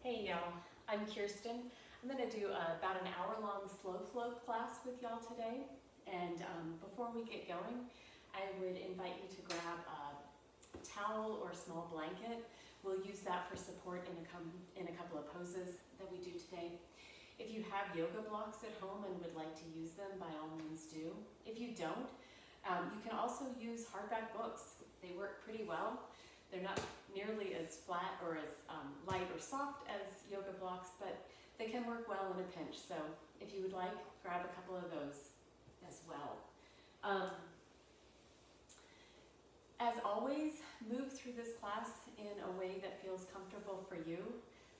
Hey y'all, I'm Kirstin. I'm going to do about an hour-long slow flow class with y'all today. And before we get going, I would invite you to grab a towel or a small blanket. We'll use that for support in a couple of poses that we do today. If you have yoga blocks at home and would like to use them, by all means do. If you don't, you can also use hardback books. They work pretty well. They're not nearly as flat or as light or soft as yoga blocks, but they can work well in a pinch. So if you would like, grab a couple of those as well. As always, move through this class in a way that feels comfortable for you.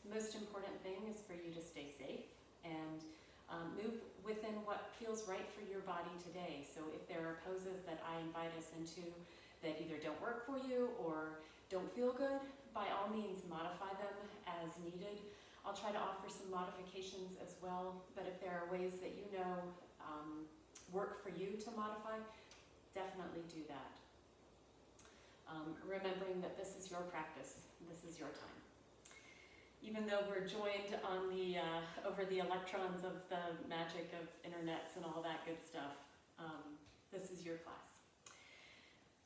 The most important thing is for you to stay safe and move within what feels right for your body today. So if there are poses that I invite us into that either don't work for you or don't feel good, by all means modify them as needed. I'll try to offer some modifications as well, but if there are ways that you know work for you to modify, definitely do that. Remembering that this is your practice, this is your time. Even though we're joined on the over the electrons of the magic of internets and all that good stuff, this is your class.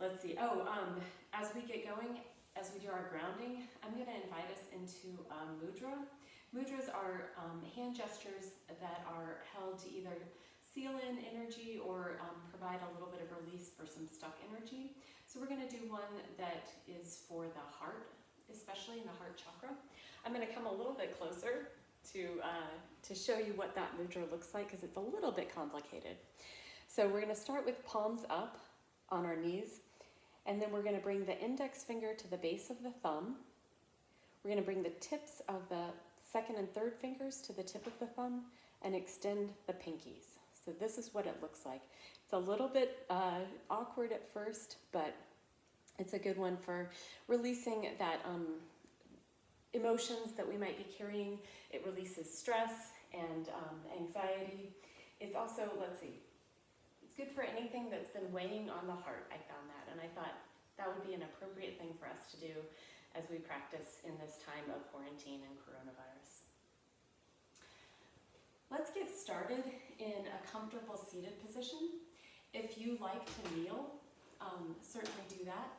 Let's see. As we get going, as we do our grounding, I'm going to invite us into mudra. Mudras are hand gestures that are held to either seal in energy or provide a little bit of release for some stuck energy. So we're going to do one that is for the heart, especially in the heart chakra. I'm going to come a little bit closer to show you what that mudra looks like because it's a little bit complicated. So we're going to start with palms up on our knees. And then we're going to bring the index finger to the base of the thumb. We're going to bring the tips of the second and third fingers to the tip of the thumb and extend the pinkies. So this is what it looks like. It's a little bit awkward at first, but it's a good one for releasing that emotions that we might be carrying. It releases stress and anxiety. It's also, let's see, it's good for anything that's been weighing on the heart. I found that, and I thought that would be an appropriate thing for us to do as we practice in this time of quarantine and coronavirus. Let's get started in a comfortable seated position. If you like to kneel, certainly do that.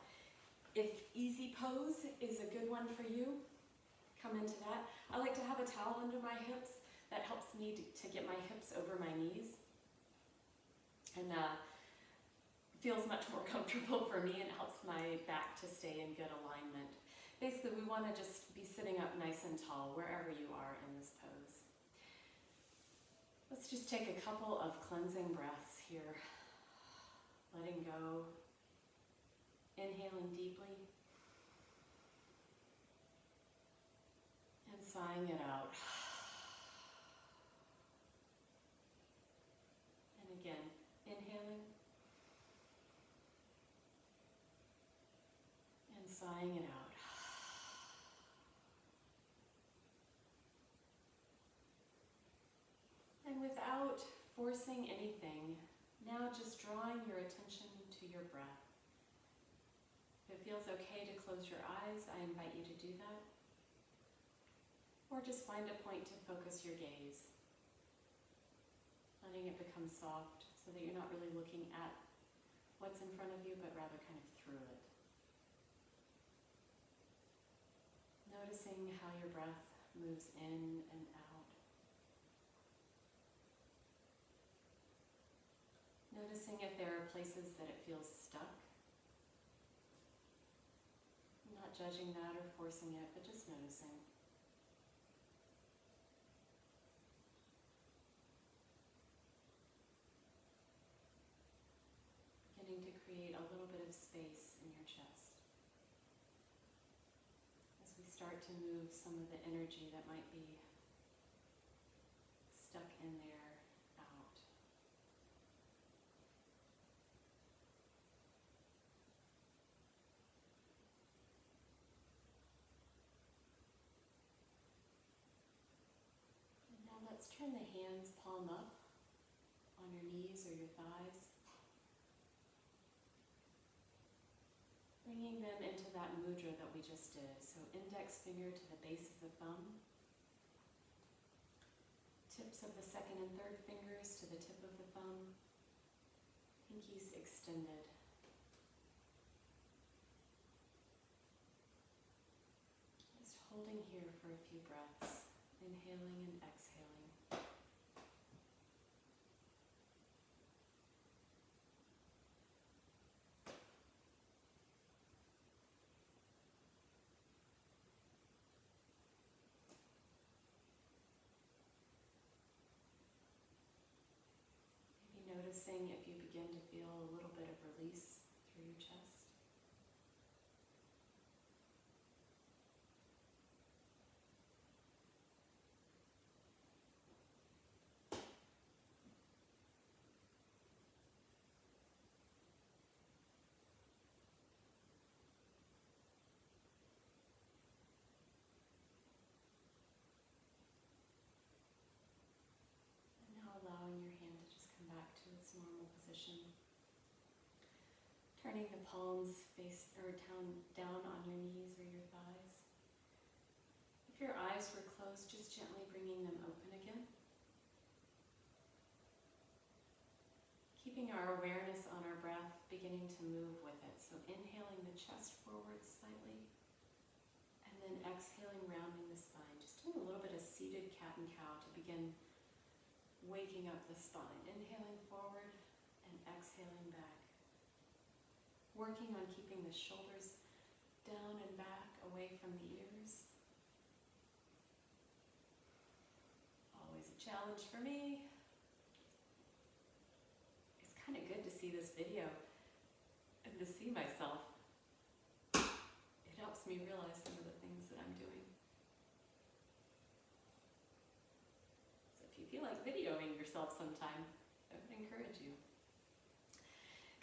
If easy pose is a good one for you, come into that. I like to have a towel under my hips. That helps me to get my hips over my knees. And feels much more comfortable for me and helps my back to stay in good alignment. Basically, we want to just be sitting up nice and tall wherever you are in this pose. Let's just take a couple of cleansing breaths here. Letting go, inhaling deeply, and sighing it out. And again, inhaling and sighing it out. And without forcing anything, now just drawing your attention to your breath. If it feels okay to close your eyes, I invite you to do that. Or just find a point to focus your gaze. Letting it become soft so that you're not really looking at what's in front of you, but rather kind of through it. Noticing how your breath moves in and out. Noticing if there are places that it feels stuck. Not judging that or forcing it, but just noticing. Beginning to create a little bit of space in your chest. As we start to move some of the energy that might be stuck in there out. And now let's turn the hands palm up on your knees or your thighs. Bringing them into that mudra that we just did. So index finger to the base of the thumb, Tips of the second and third fingers to the tip of the thumb. Pinkies extended. Just holding here for a few breaths, inhaling and exhaling. Maybe noticing if you begin to feel a little bit of release through your chest. Allowing your hand to just come back to its normal position. Turning the palms down on your knees or your thighs. If your eyes were closed, just gently bringing them open again. Keeping our awareness on our breath, beginning to move with it. So inhaling the chest forward slightly, and then exhaling, rounding the spine. Just doing a little bit of seated cat and cow to begin waking up the spine. Inhaling forward and exhaling back. Working on keeping the shoulders down and back, away from the ears. Always a challenge for me. It's kind of good to see this video and to see myself. It helps me realize some of the things that I'm doing. If you feel like videoing yourself sometime, I would encourage you.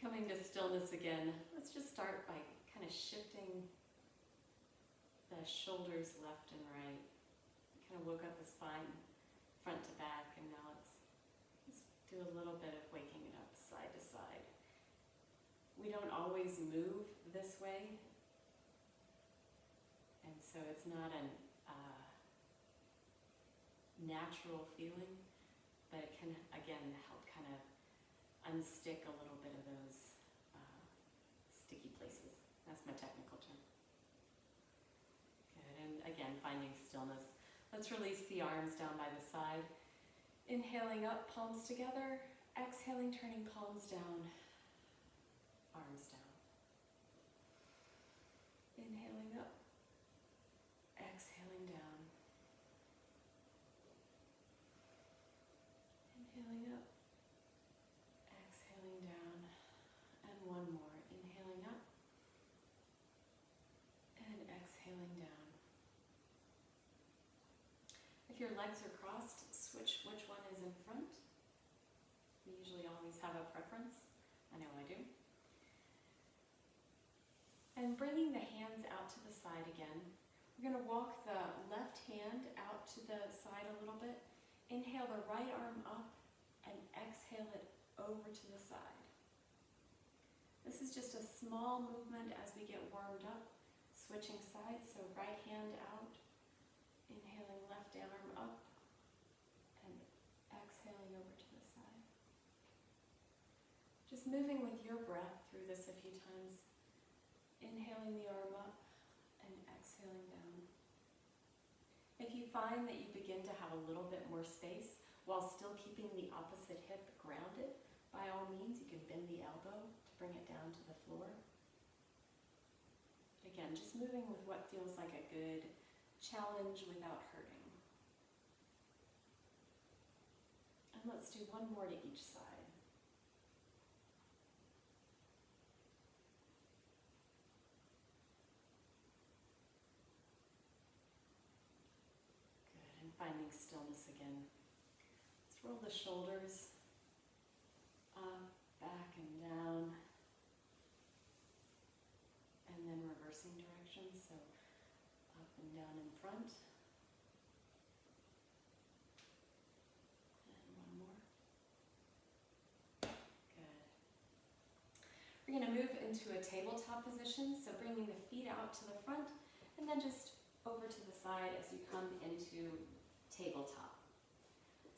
Coming to stillness again, let's just start by kind of shifting the shoulders left and right. Kind of woke up the spine front to back, and now let's do a little bit of waking it up side to side. We don't always move this way, and so it's not an natural feeling, but it can, again, help kind of unstick a little bit of those sticky places. That's my technical term. Good, and again, finding stillness. Let's release the arms down by the side. Inhaling up, palms together. Exhaling, turning palms down, arms down. Inhaling up, exhaling down. Inhaling up, exhaling down, and one more. Inhaling up, and exhaling down. If your legs are crossed, switch which one is in front. We usually always have a preference. I know I do. And bringing the hands out to the side again. We're going to walk the left hand out to the side a little bit. Inhale the right arm up and exhale it over to the side. This is just a small movement as we get warmed up, switching sides, so right hand out, inhaling left arm up, and exhaling over to the side. Just moving with your breath through this a few times, inhaling the arm up and exhaling down. If you find that you begin to have a little bit more space while still keeping the opposite hip grounded, by all means, you can bend the elbow to bring it down to the floor. Again, just moving with what feels like a good challenge without hurting. And let's do one more to each side. Good, and finding stillness again. Let's roll the shoulders up, back, and down. And then reversing directions, so up and down in front. And one more. Good. We're going to move into a tabletop position, so bringing the feet out to the front and then just over to the side as you come into tabletop.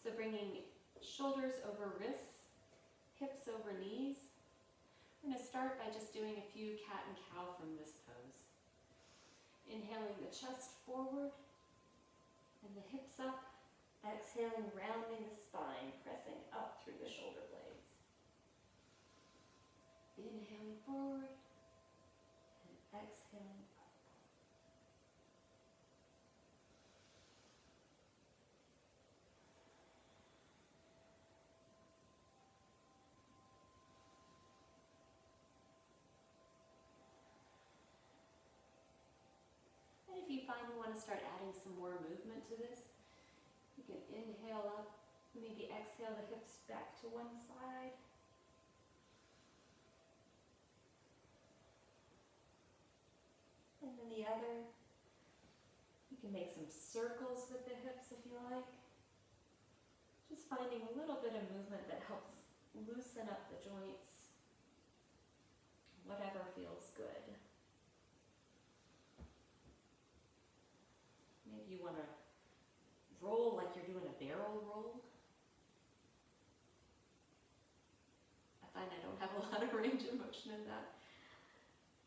So bringing shoulders over wrists, hips over knees. We're going to start by just doing a few cat and cow from this pose. Inhaling the chest forward and the hips up. Exhaling, rounding the spine, pressing up through the shoulder blades. Inhaling forward and exhaling up. And if you find you want to start adding some more movement to this, you can inhale up, maybe exhale the hips back to one side. And then the other. You can make some circles with the hips if you like. Just finding a little bit of movement that helps loosen up the joints. Whatever feels good. Maybe you want to roll like you're doing a barrel roll. I find I don't have a lot of range of motion in that.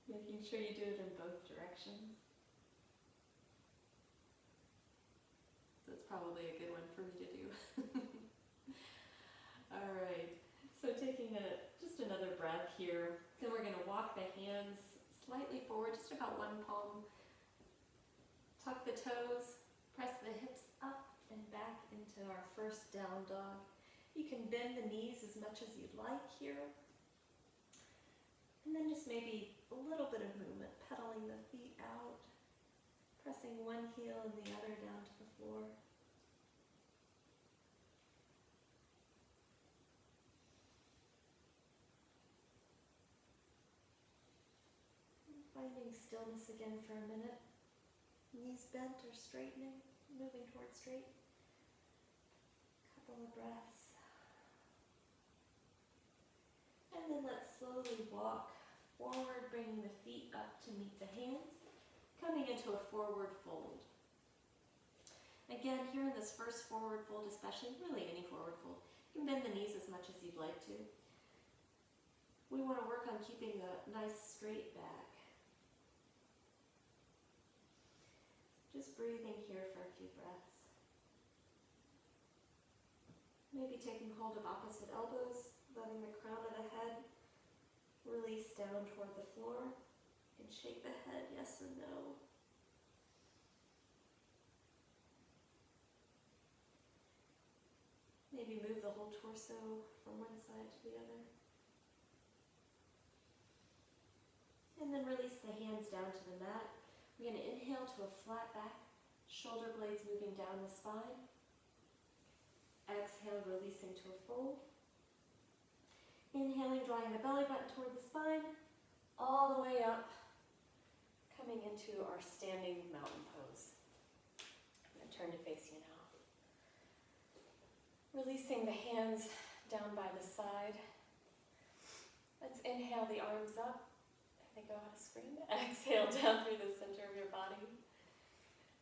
Making sure you do it in both directions. So it's probably a good one for me to do. All right, so taking just another breath here. Then we're going to walk the hands slightly forward, just about one palm. Tuck the toes, press the hips up and back into our first down dog. You can bend the knees as much as you'd like here. And then just maybe a little bit of movement, pedaling the feet out, pressing one heel and the other down to the floor. And finding stillness again for a minute. Knees bent or straightening, moving towards straight. Couple of breaths. And then let's slowly walk forward, bringing the feet up to meet the hands, coming into a forward fold. Again, here in this first forward fold, especially, really any forward fold, you can bend the knees as much as you'd like to. We want to work on keeping a nice straight back. Just breathing here for a few breaths. Maybe taking hold of opposite elbows, letting the crown of the head release down toward the floor, and shake the head yes and no. Maybe move the whole torso from one side to the other. And then release the hands down to the mat. We're going to inhale to a flat back, shoulder blades moving down the spine. Exhale, releasing to a fold. Inhaling, drawing the belly button toward the spine, all the way up, coming into our standing mountain pose. I'm going to turn to face you now. Releasing the hands down by the side. Let's inhale the arms up. I think I'll have to scream. Exhale down through the center of your body.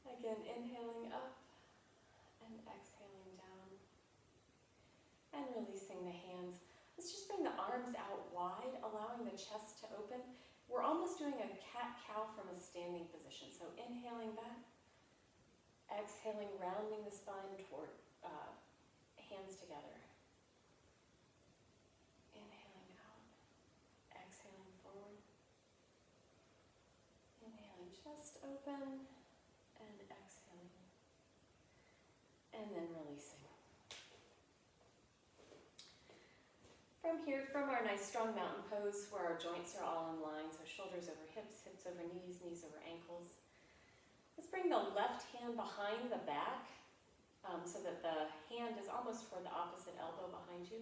Again, inhaling up and exhaling down. And releasing the hands. Let's just bring the arms out wide, allowing the chest to open. We're almost doing a cat-cow from a standing position. So inhaling back, exhaling, rounding the spine toward hands together. Inhaling out, exhaling forward. Inhaling, chest open, and exhaling. And then releasing. From here, from our nice strong mountain pose where our joints are all in line, so shoulders over hips, hips over knees, knees over ankles. Let's bring the left hand behind the back so that the hand is almost toward the opposite elbow behind you.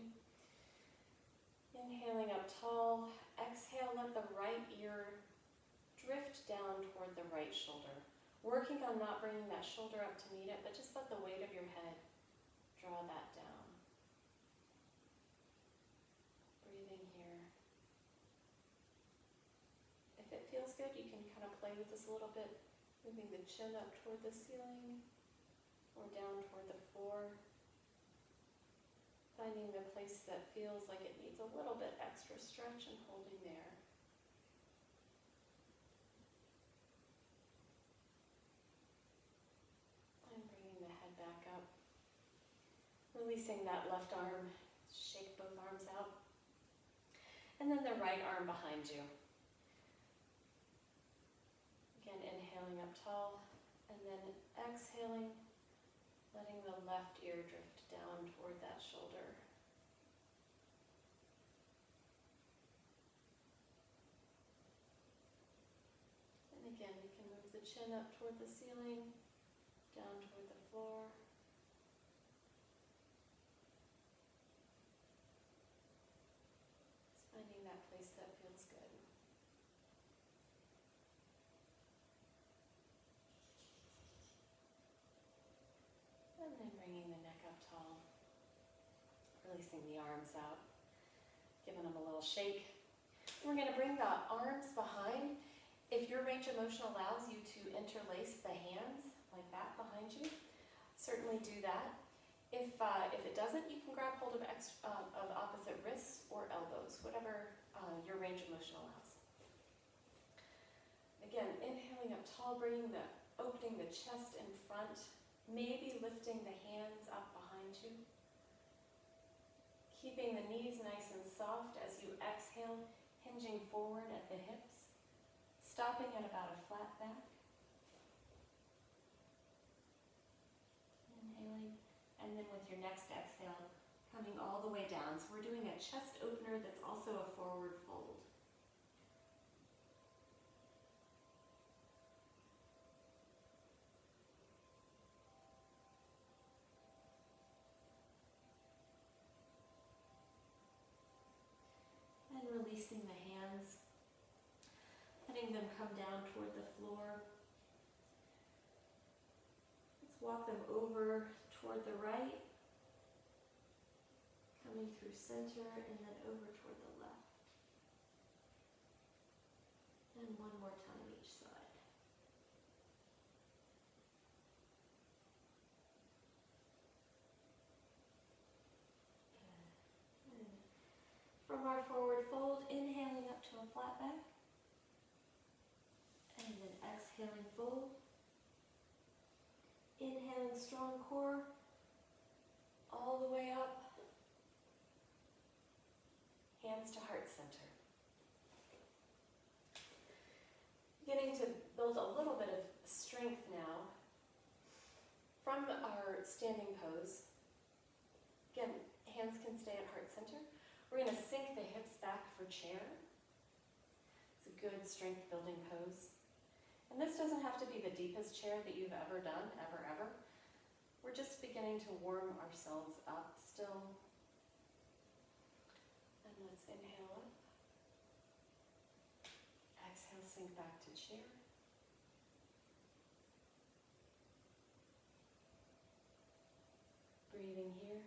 Inhaling up tall, exhale, let the right ear drift down toward the right shoulder. Working on not bringing that shoulder up to meet it, but just let the weight of your head draw that down. Breathing here. If it feels good, you can kind of play with this a little bit, moving the chin up toward the ceiling or down toward the floor. Finding the place that feels like it needs a little bit extra stretch and holding there. And bringing the head back up. Releasing that left arm, shake both arms out. And then the right arm behind you. Again, inhaling up tall, and then exhaling, letting the left ear drift down toward that shoulder. And again, we can move the chin up toward the ceiling, down toward the floor. Just finding that place that feels good. And then bringing the neck up tall, releasing the arms out, giving them a little shake. We're going to bring the arms behind. If your range of motion allows you to interlace the hands like that behind you, certainly do that. If it doesn't, you can grab hold of opposite wrists or elbows, whatever your range of motion allows. Again, inhaling up tall, opening the chest in front, maybe lifting the hands up behind you. Keeping the knees nice and soft as you exhale, hinging forward at the hips. Stopping at about a flat back. Inhaling, and then with your next exhale, coming all the way down. So we're doing a chest opener that's also a forward fold. And releasing the hands. Letting them come down toward the floor. Let's walk them over toward the right, coming through center, and then over toward the left. And one more time each side. Good. And from our forward fold, inhaling up to a flat back. And then exhaling, fold. Inhaling, strong core, all the way up. Hands to heart center. Beginning to build a little bit of strength now from our standing pose. Again, hands can stay at heart center. We're going to sink the hips back for chair. It's a good strength building pose. And this doesn't have to be the deepest chair that you've ever done, ever. We're just beginning to warm ourselves up still. And let's inhale up. Exhale, sink back to chair. Breathing here.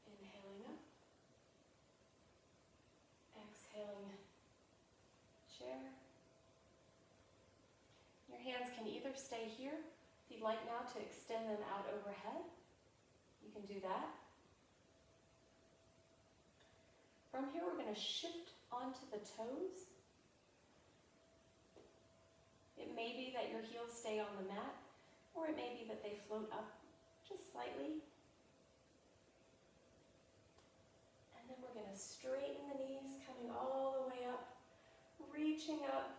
Inhaling up. Exhaling, chair. Your hands can either stay here. If you'd like now to extend them out overhead, you can do that. From here, we're going to shift onto the toes. It may be that your heels stay on the mat, or it may be that they float up just slightly. And then we're going to straighten the knees, coming all the way up, reaching up.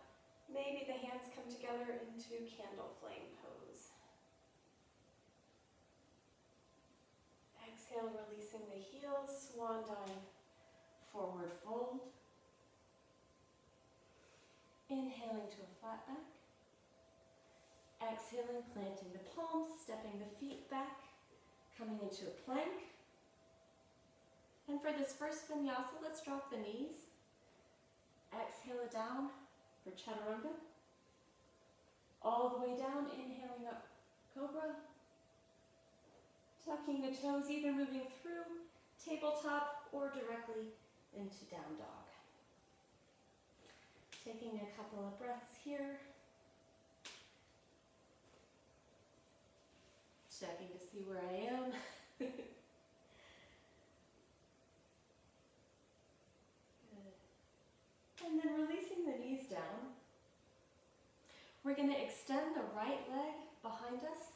Maybe the hands come together into candle flame pose. Exhale, releasing the heels, swan dive, forward fold. Inhaling to a flat back. Exhaling, planting the palms, stepping the feet back, coming into a plank. And for this first vinyasa, let's drop the knees. Exhale it down for chaturanga. All the way down, inhaling up, cobra. Tucking the toes, either moving through tabletop or directly into down dog. Taking a couple of breaths here. Checking to see where I am. Good. And then releasing the knees down. We're going to extend the right leg behind us.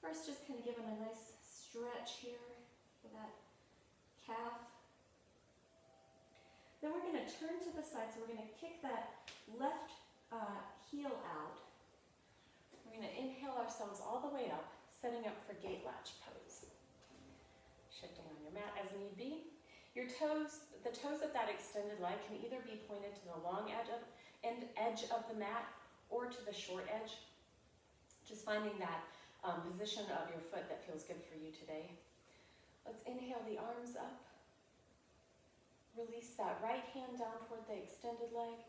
First, just kind of give them a nice stretch here for that calf. Then we're going to turn to the side, so we're going to kick that left heel out. We're going to inhale ourselves all the way up, setting up for gate latch pose. Shifting on your mat as need be. Your toes, the toes of that extended leg can either be pointed to the long edge of the mat or to the short edge. Just finding that position of your foot that feels good for you today. Let's inhale the arms up. Release that right hand down toward the extended leg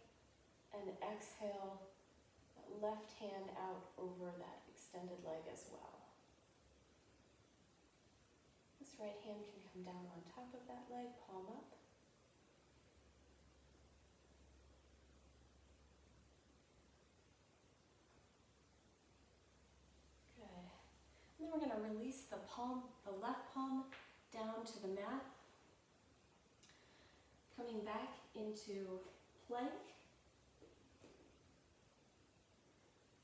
and exhale that left hand out over that extended leg as well. This right hand can come down on top of that leg, palm up. Good. And then we're going to release the left palm down to the mat. Coming back into plank.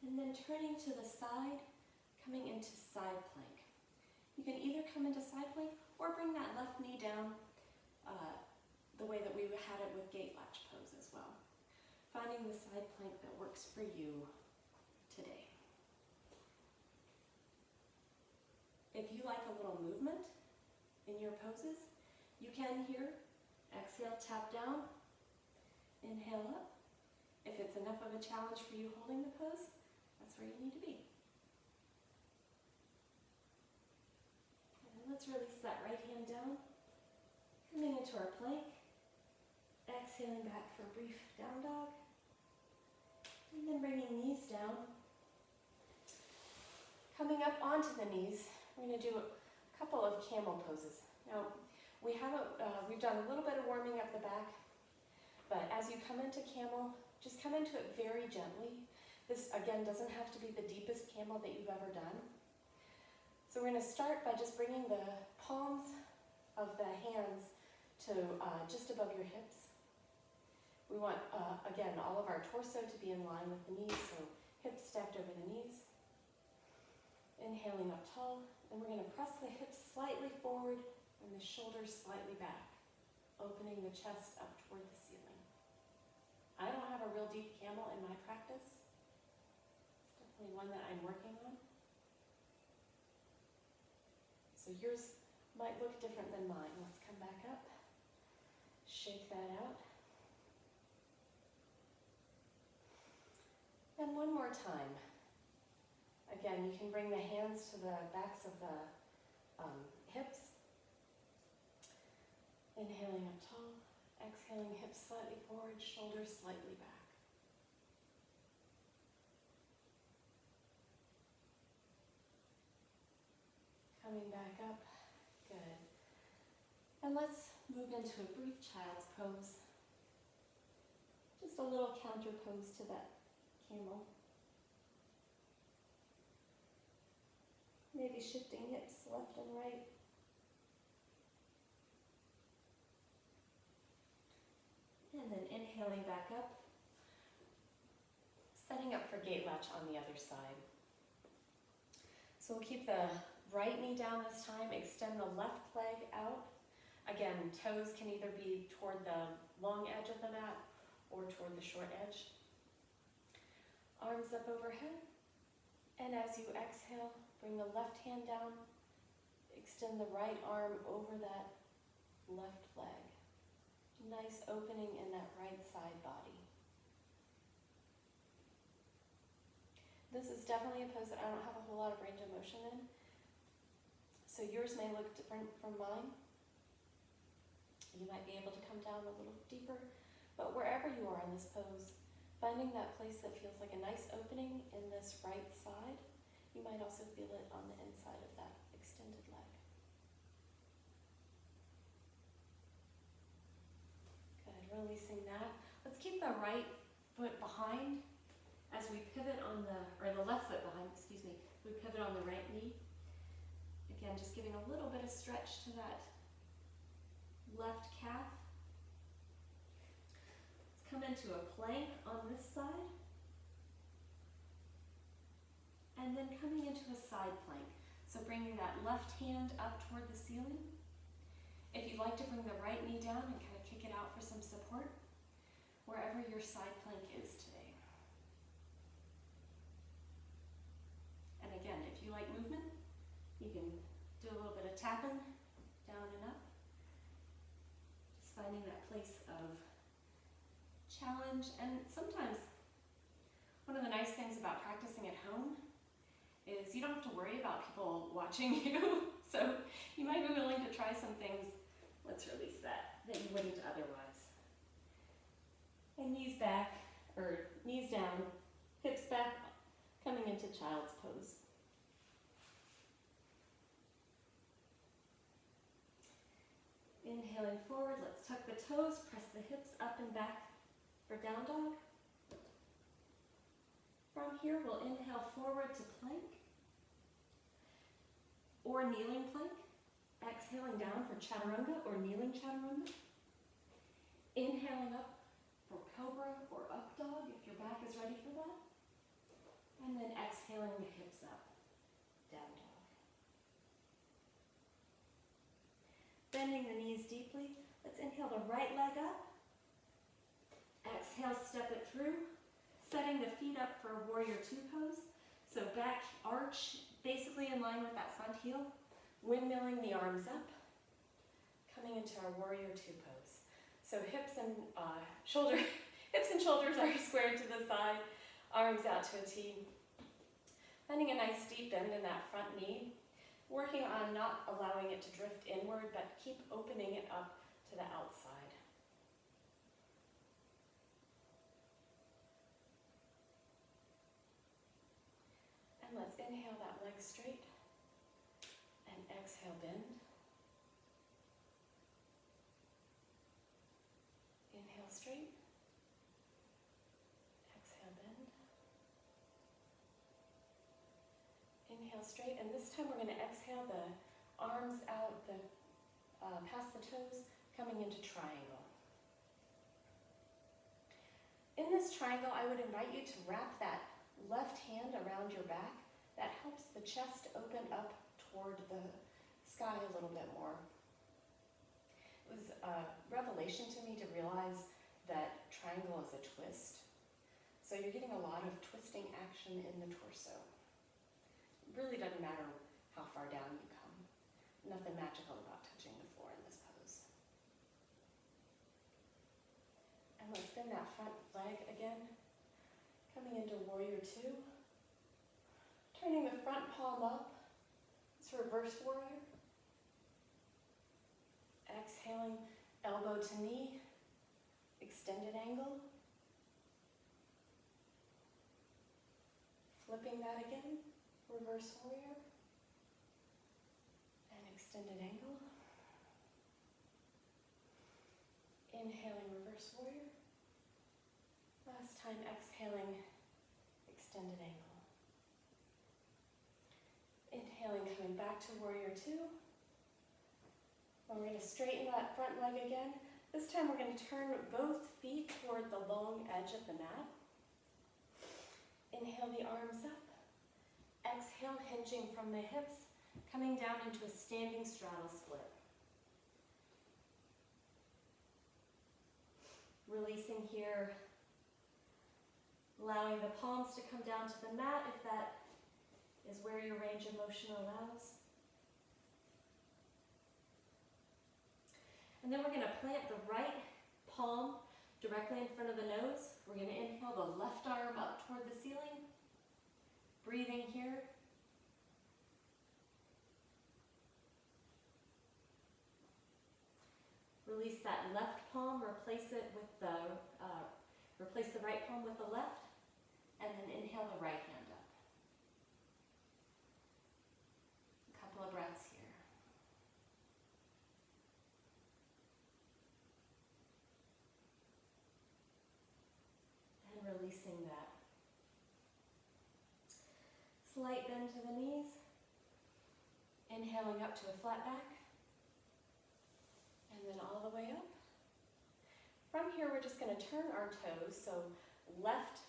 And then turning to the side, coming into side plank. You can either come into side plank or bring that left knee down the way that we had it with gate latch pose as well. Finding the side plank that works for you today. If you like a little movement in your poses, you can here. Exhale, tap down, inhale up. If it's enough of a challenge for you holding the pose, that's where you need to be. And let's release that right hand down, coming into our plank, exhaling back for a brief down dog, and then bringing knees down. Coming up onto the knees, we're going to do a couple of camel poses. Now, we've done a little bit of warming up the back, but as you come into camel, just come into it very gently. This, again, doesn't have to be the deepest camel that you've ever done. So we're going to start by just bringing the palms of the hands to just above your hips. We want, again, all of our torso to be in line with the knees, so hips stacked over the knees. Inhaling up tall, and we're going to press the hips slightly forward and the shoulders slightly back, opening the chest up toward the ceiling. I don't have a real deep camel in my practice. It's definitely one that I'm working on. So yours might look different than mine. Let's come back up. Shake that out. And one more time. Again, you can bring the hands to the backs of the hips. Inhaling up tall, exhaling hips slightly forward, shoulders slightly back. Coming back up, good. And let's move into a brief child's pose. Just a little counter pose to that camel. Maybe shifting hips left and right. And then inhaling back up. Setting up for gate latch on the other side. So we'll keep the right knee down this time. Extend the left leg out. Again, toes can either be toward the long edge of the mat or toward the short edge. Arms up overhead. And as you exhale, bring the left hand down. Extend the right arm over that left leg. Nice opening in that right side body. This is definitely a pose that I don't have a whole lot of range of motion in. So yours may look different from mine. You might be able to come down a little deeper, but wherever you are in this pose, finding that place that feels like a nice opening in this right side, you might also feel it on the inside of that extended leg. Releasing that. Let's keep the right foot behind as we pivot on the, or the left foot behind, excuse me, we pivot on the right knee. Again, just giving a little bit of stretch to that left calf. Let's come into a plank on this side. And then coming into a side plank. So bringing that left hand up toward the ceiling. If you'd like to bring the right knee down and kind of kick it out for some support, wherever your side plank is today. And again, if you like movement, you can do a little bit of tapping down and up. Just finding that place of challenge. And sometimes one of the nice things about practicing at home is you don't have to worry about people watching you. So you might be willing to try some things, let's release that you wouldn't otherwise. And knees back, or knees down, hips back, coming into child's pose. Inhaling forward, let's tuck the toes, press the hips up and back for down dog. From here, we'll inhale forward to plank or kneeling plank. Exhaling down for chaturanga or kneeling chaturanga. Inhaling up for cobra or up dog if your back is ready for that. And then exhaling the hips up, down dog. Bending the knees deeply. Let's inhale the right leg up. Exhale, step it through. Setting the feet up for a warrior two pose. So back arch, basically in line with that front heel. Windmilling the arms up. Coming into our warrior two pose. So hips and shoulders are squared to the side. Arms out to a T. Finding a nice deep bend in that front knee. Working on not allowing it to drift inward, but keep opening it up to the outside. And let's inhale that leg straight. And exhale, bend. Inhale straight. Exhale, bend. Inhale straight, and this time we're going to exhale the arms out, past the toes, coming into triangle. In this triangle, I would invite you to wrap that left hand around your back. That helps the chest open up toward the sky a little bit more. It was a revelation to me to realize that triangle is a twist. So you're getting a lot of twisting action in the torso. It really doesn't matter how far down you come. Nothing magical about touching the floor in this pose. And let's bend that front leg again. Coming into warrior two. Turning the front palm up. It's reverse warrior. Exhaling, elbow to knee. Extended angle. Flipping that again. Reverse warrior. And extended angle. Inhaling, reverse warrior. Last time, exhaling, extended angle. Inhaling, coming back to warrior two. And we're going to straighten that front leg again. This time we're going to turn both feet toward the long edge of the mat. Inhale the arms up. Exhale, hinging from the hips, coming down into a standing straddle split. Releasing here, allowing the palms to come down to the mat if that is where your range of motion allows. And then we're going to plant the right palm directly in front of the nose. We're going to inhale the left arm up toward the ceiling. Breathing here. Release that left palm, replace the right palm with the left, and then inhale the right hand up. A couple of breaths here. And releasing that. Slight bend to the knees. Inhaling up to a flat back. And then all the way up. From here, we're just going to turn our toes. So left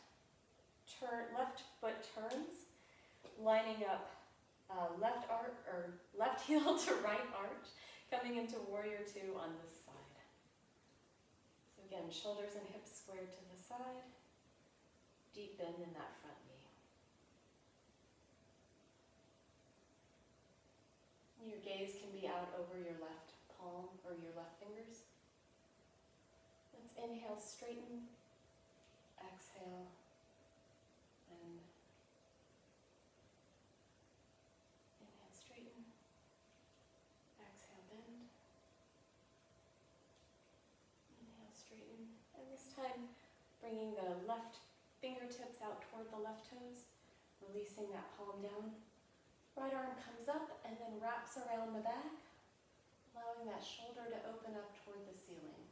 foot turns, lining up left heel to right arch, coming into warrior two on this side. So again, shoulders and hips squared to the side, deep bend in that front knee. Your gaze can be out over your left palm or your left fingers. Let's inhale, straighten, exhale, and inhale, straighten, exhale, bend, inhale, straighten, and this time bringing the left fingertips out toward the left toes, releasing that palm down. Right arm comes up and then wraps around the back, allowing that shoulder to open up toward the ceiling.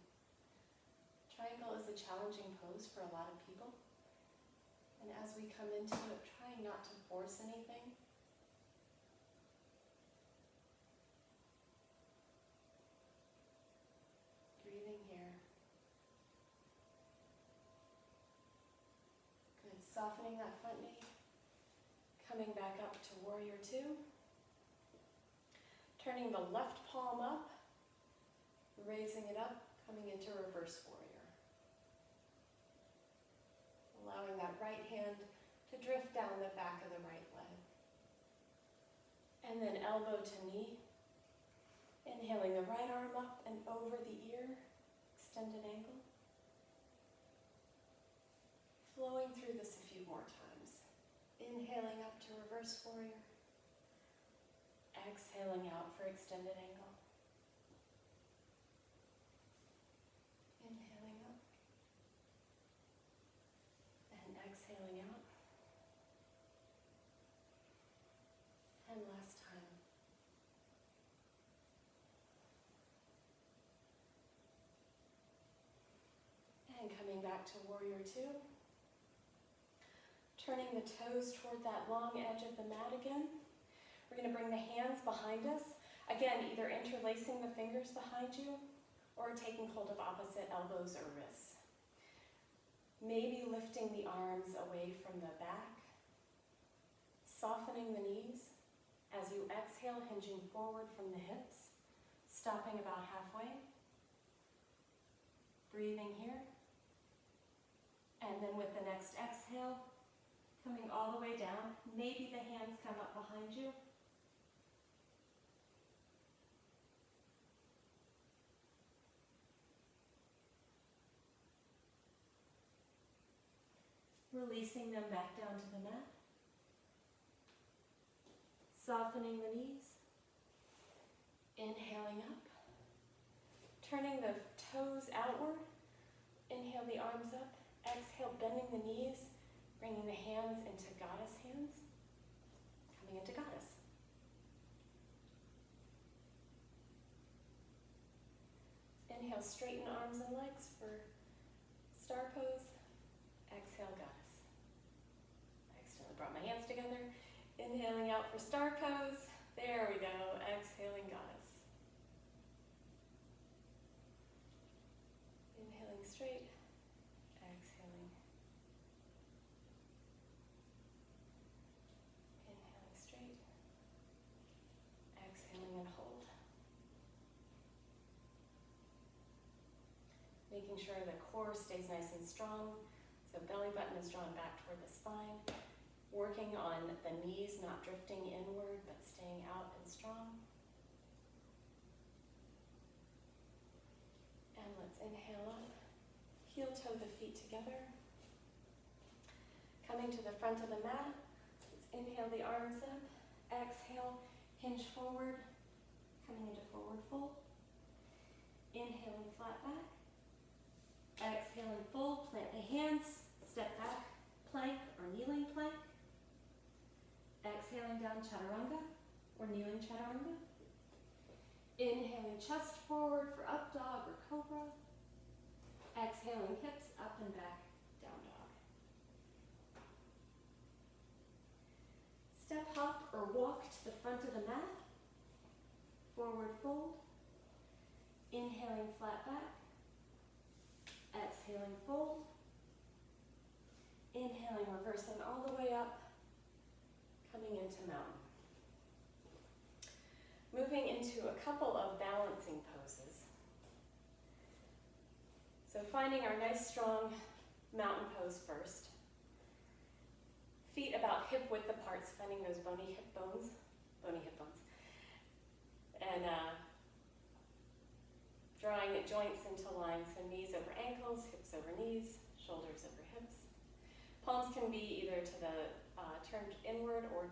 Triangle is a challenging pose for a lot of people. And as we come into it, trying not to force anything. Breathing here. Good, softening that front knee. Coming back up to warrior two. Turning the left palm up, raising it up, coming into reverse warrior. Allowing that right hand to drift down the back of the right leg. And then elbow to knee. Inhaling the right arm up and over the ear, extended angle. Flowing through this a few more times. Inhaling up to reverse warrior. Exhaling out for extended angle. Inhaling up. And exhaling out. And last time. And coming back to warrior two. Turning the toes toward that long edge of the mat again. We're going to bring the hands behind us. Again, either interlacing the fingers behind you or taking hold of opposite elbows or wrists. Maybe lifting the arms away from the back. Softening the knees as you exhale, hinging forward from the hips. Stopping about halfway. Breathing here. And then with the next exhale, coming all the way down, maybe the hands come up behind you. Releasing them back down to the mat. Softening the knees. Inhaling up. Turning the toes outward. Inhale the arms up. Exhale, bending the knees. Bringing the hands into goddess hands, coming into goddess. Inhale, straighten arms and legs for star pose. Exhale, goddess. Exhale, brought my hands together. Inhaling out for star pose. There we go, exhaling goddess. Inhaling straight, exhaling. And hold. Making sure the core stays nice and strong. So belly button is drawn back toward the spine. Working on the knees not drifting inward but staying out and strong. And let's inhale up. Heel toe the feet together. Coming to the front of the mat. Let's inhale the arms up. Exhale, hinge forward. Coming into forward fold. Inhaling flat back. Exhaling fold, plant the hands, step back, plank or kneeling plank. Exhaling down chaturanga or kneeling chaturanga. Inhaling chest forward for up dog or cobra. Exhaling hips up and back, down dog. Step hop or walk to the front of the mat. Forward fold. Inhaling flat back. Exhaling fold. Inhaling, reversing all the way up. Coming into mountain. Moving into a couple of balancing poses. So finding our nice strong mountain pose first. Feet about hip width apart, so finding those bony hip bones. And drawing joints into lines, so knees over ankles, hips over knees, shoulders over hips. Palms can be either to the turned inward or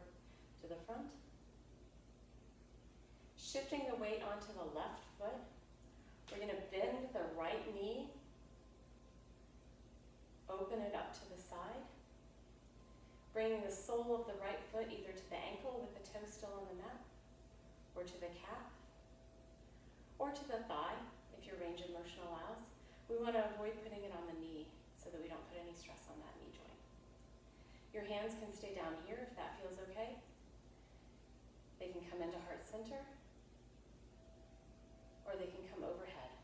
to the front. Shifting the weight onto the left foot. We're going to bend the right knee. Open it up to the side. Bringing the sole of the right foot either to the ankle with the toe still on the mat, or to the calf, or to the thigh, if your range of motion allows. We want to avoid putting it on the knee so that we don't put any stress on that knee joint. Your hands can stay down here if that feels okay. They can come into heart center, or they can come overhead.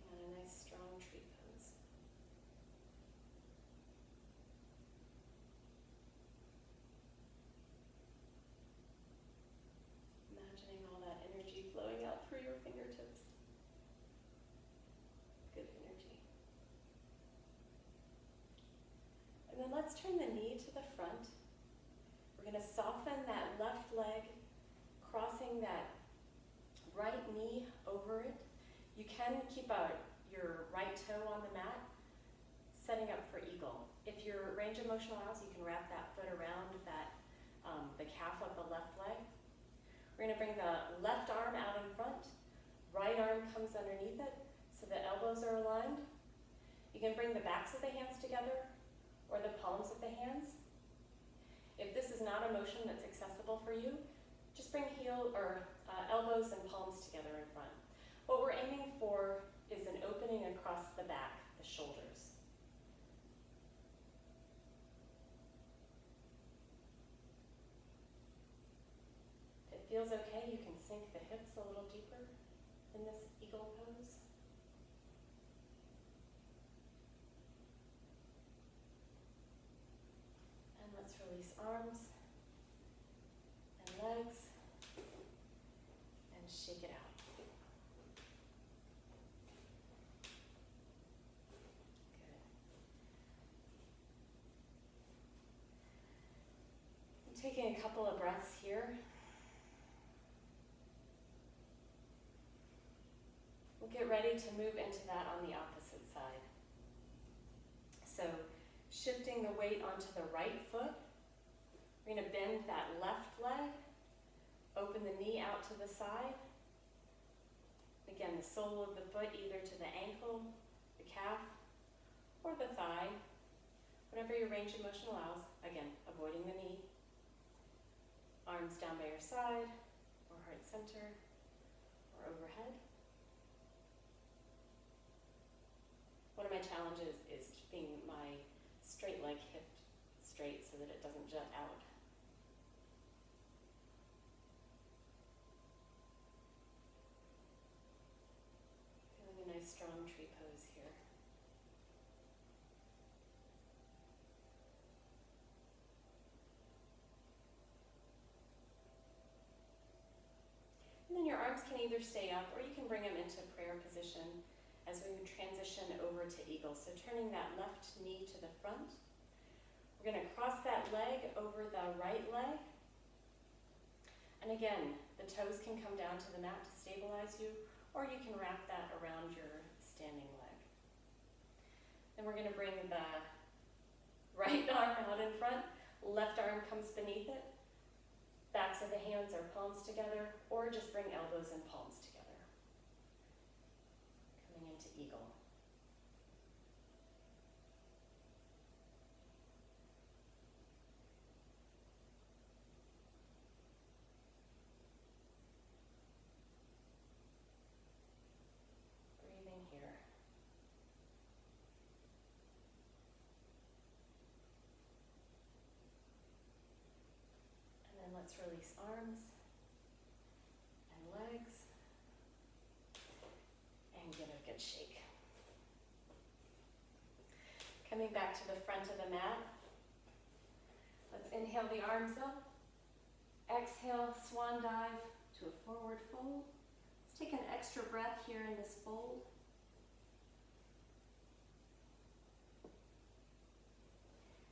And a nice strong tree pose. Imagining all that energy flowing out through your fingertips. Good energy. And then let's turn the knee to the front. We're going to soften that left leg, crossing that right knee over it. You can keep your right toe on the mat, setting up for eagle. If your range of motion allows, you can wrap that foot around the calf of the left leg. We're going to bring the left arm out in front, right arm comes underneath it, so the elbows are aligned. You can bring the backs of the hands together, or the palms of the hands. If this is not a motion that's accessible for you, just bring elbows and palms together in front. What we're aiming for is an opening across the back, the shoulders. If it feels okay, you can sink the hips a little deeper in this eagle pose. And let's release arms and legs and shake it out. Taking a couple of breaths here. We'll get ready to move into that on the opposite side. So shifting the weight onto the right foot. We're going to bend that left leg, open the knee out to the side. Again, the sole of the foot either to the ankle, the calf, or the thigh. Whatever your range of motion allows. Again, avoiding the knee. Arms down by your side, or heart center, or overhead. One of my challenges is keeping my straight leg hip straight so that it doesn't jut out. Feeling a nice strong tree pose here. And then your arms can either stay up or you can bring them into prayer position as we transition over to eagle. So turning that left knee to the front. We're going to cross that leg over the right leg. And again, the toes can come down to the mat to stabilize you, or you can wrap that around your standing leg. Then we're going to bring the right arm out in front, left arm comes beneath it. Backs of the hands or palms together, or just bring elbows and palms together. Coming into eagle. Breathing here. release arms and legs, and give it a good shake. Coming back to the front of the mat, let's inhale the arms up. Exhale, swan dive to a forward fold. Let's take an extra breath here in this fold.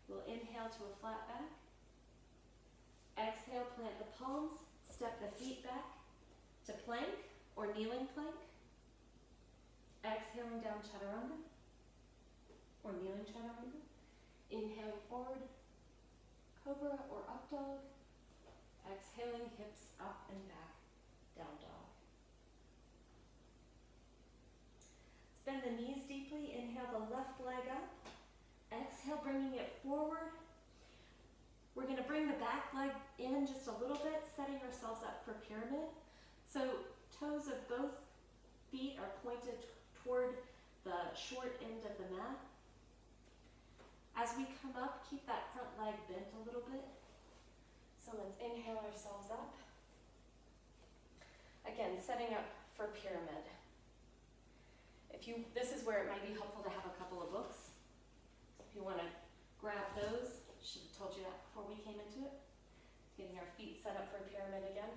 We'll inhale to a flat back. Exhale, plant the palms, step the feet back to plank or kneeling plank. Exhaling down chaturanga or kneeling chaturanga. Inhaling forward, cobra or up dog. Exhaling, hips up and back, down dog. Let's bend the knees deeply. Inhale the left leg up. Exhale, bringing it forward. We're going to bring the back leg in just a little bit, setting ourselves up for pyramid. So toes of both feet are pointed toward the short end of the mat. As we come up, keep that front leg bent a little bit. So let's inhale ourselves up. Again, setting up for pyramid. This is where it might be helpful to have a couple of books. If you want to grab those, should have told you that before we came into it. Getting our feet set up for pyramid again.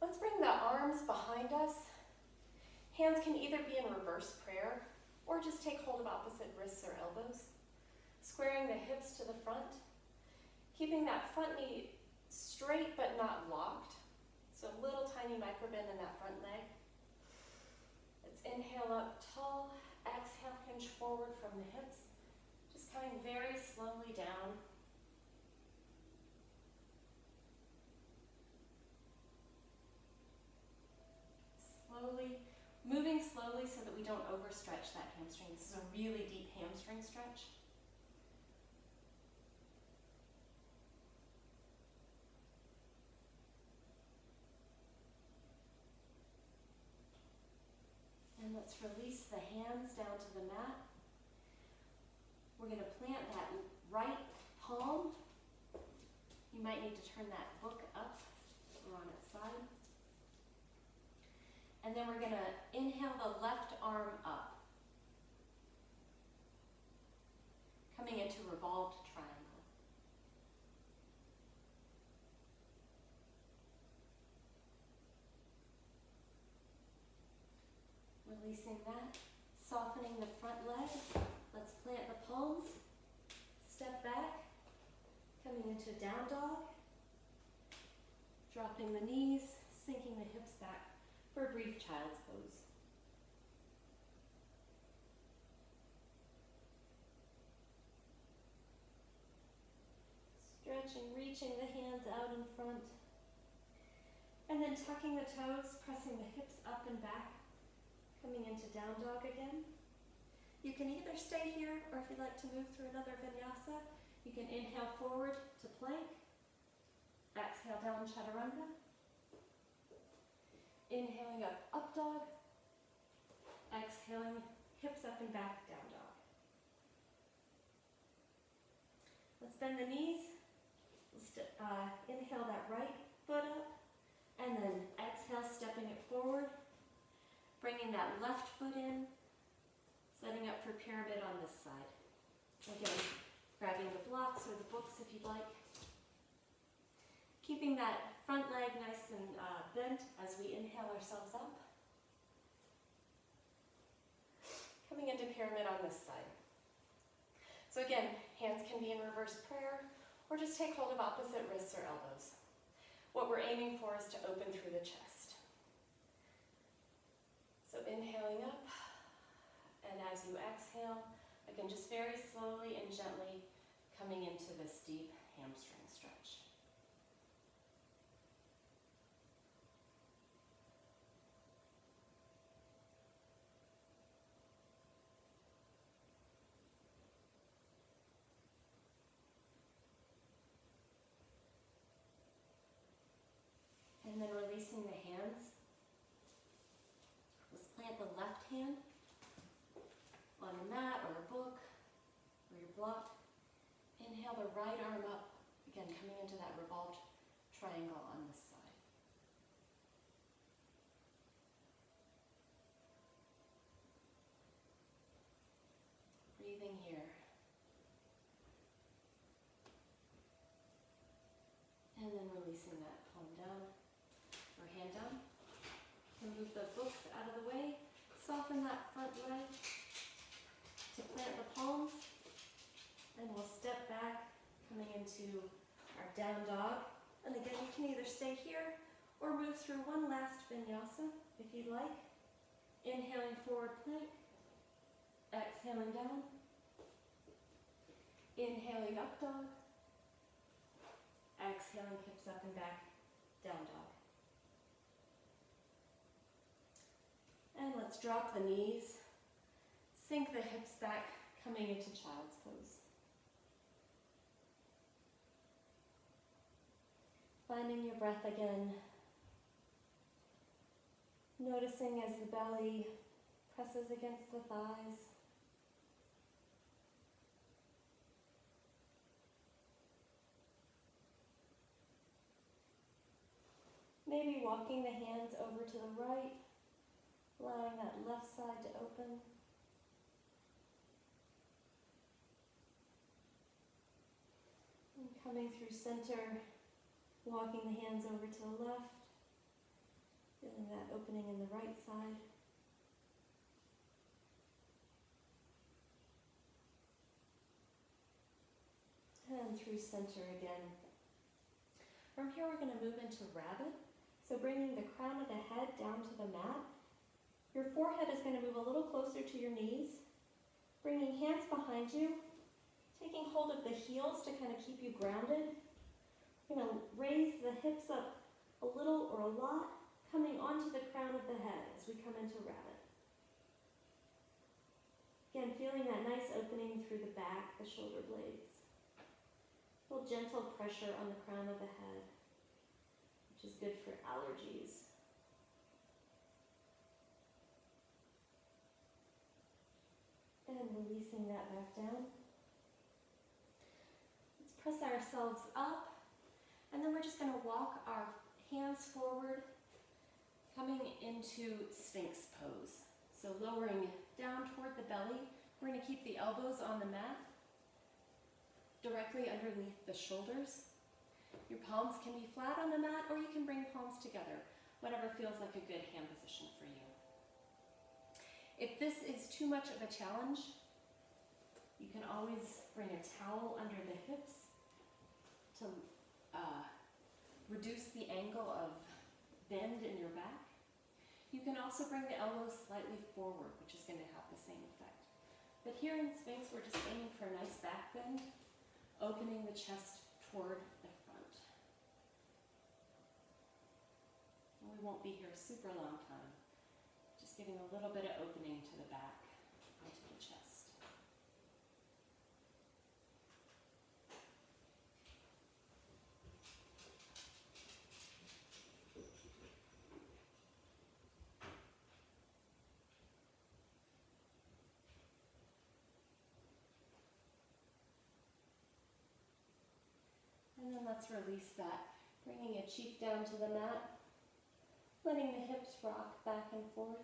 Let's bring the arms behind us. Hands can either be in reverse prayer or just take hold of opposite wrists or elbows. Squaring the hips to the front. Keeping that front knee straight but not locked. So a little tiny micro bend in that front leg. Let's inhale up tall. Exhale, hinge forward from the hips. Just coming very slowly down. Moving slowly so that we don't overstretch that hamstring. This is a really deep hamstring stretch. And let's release the hands down to the mat. We're going to plant that right palm. You might need to turn that book up or on its side. And then we're going to inhale the left arm up. Coming into revolved triangle. Releasing that, softening the front leg. Let's plant the palms, step back, coming into down dog, dropping the knees, sinking the hips back for a brief child's pose. Stretching, reaching the hands out in front, and then tucking the toes, pressing the hips up and back. Coming into down dog again. You can either stay here, or if you'd like to move through another vinyasa, you can inhale forward to plank. Exhale down chaturanga. Inhaling up dog. Exhaling, hips up and back, down dog. Let's bend the knees. Inhale that right foot up, and then exhale, stepping it forward. Bringing that left foot in, setting up for pyramid on this side. Again, grabbing the blocks or the books if you'd like. Keeping that front leg nice and bent as we inhale ourselves up. Coming into pyramid on this side. So again, hands can be in reverse prayer or just take hold of opposite wrists or elbows. What we're aiming for is to open through the chest. So inhaling up, and as you exhale, again, just very slowly and gently coming into this deep hamstring stretch. And then releasing the hands. Let's plant the left hand on a mat or a book or your block. Inhale the right arm up Again, coming into that revolved triangle on this side. Breathing here. And then releasing that palm down, or hand down. Remove the books out of the way. Soften that front leg to plant the palms. And we'll step back, coming into our down dog. And again, you can either stay here or move through one last vinyasa if you'd like. Inhaling forward plank. Exhaling down. Inhaling up dog. Exhaling hips up and back, down dog. And let's drop the knees. Sink the hips back, coming into child's pose. Finding your breath again. Noticing as the belly presses against the thighs. Maybe walking the hands over to the right, allowing that left side to open. And coming through center, walking the hands over to the left, feeling that opening in the right side. And through center again. From here, we're going to move into rabbit. So bringing the crown of the head down to the mat. Your forehead is going to move a little closer to your knees. Bringing hands behind you. Taking hold of the heels to kind of keep you grounded. You're going to raise the hips up a little or a lot, coming onto the crown of the head as we come into rabbit. Again, feeling that nice opening through the back, the shoulder blades. A little gentle pressure on the crown of the head, which is good for allergies. And releasing that back down. Let's press ourselves up, and then we're just going to walk our hands forward, coming into Sphinx pose. So lowering down toward the belly. We're going to keep the elbows on the mat, directly underneath the shoulders. Your palms can be flat on the mat, or you can bring palms together, whatever feels like a good hand position for you. If this is too much of a challenge, you can always bring a towel under the hips to reduce the angle of bend in your back. You can also bring the elbows slightly forward, which is going to have the same effect. But here in Sphinx, we're just aiming for a nice back bend, opening the chest toward the front. And we won't be here a super long time, just giving a little bit of opening to the back, onto the chest. And then let's release that, bringing a cheek down to the mat, letting the hips rock back and forth.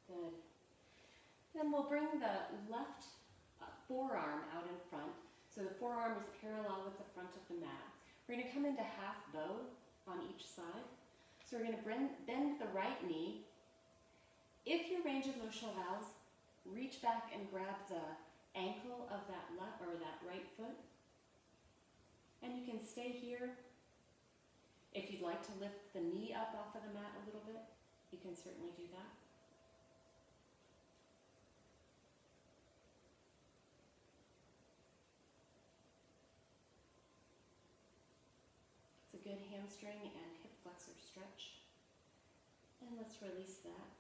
Good. Then we'll bring the left forearm out in front. So the forearm is parallel with the front of the mat. We're going to come into half bow on each side. So we're going to bend the right knee. If your range of motion allows, reach back and grab the ankle of that left or that right foot. And you can stay here. If you'd like to lift the knee up off of the mat a little bit, you can certainly do that. It's a good hamstring and hip flexor stretch. And let's release that.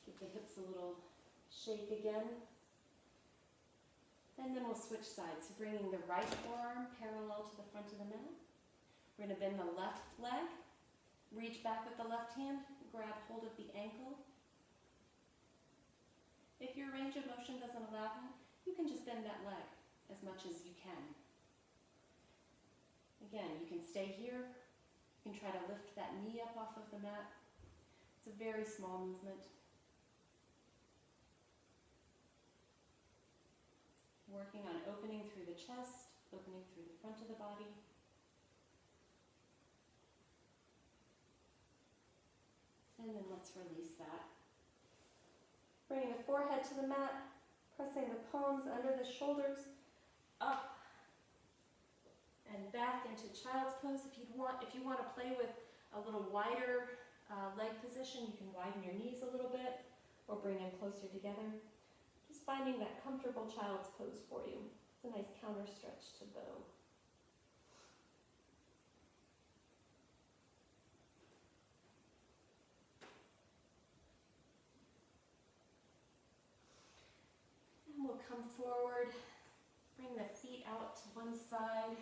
Give the hips a little shake again. And then we'll switch sides. So bringing the right forearm parallel to the front of the mat. We're going to bend the left leg. Reach back with the left hand, grab hold of the ankle. If your range of motion doesn't allow that, you can just bend that leg as much as you can. Again, you can stay here. You can try to lift that knee up off of the mat. It's a very small movement. Working on opening through the chest, opening through the front of the body. And then let's release that. Bringing the forehead to the mat, pressing the palms under the shoulders, up and back into child's pose. If you want to play with a little wider leg position, you can widen your knees a little bit or bring them closer together. Just finding that comfortable child's pose for you. It's a nice counter stretch to bow. And we'll come forward, bring the feet out to one side.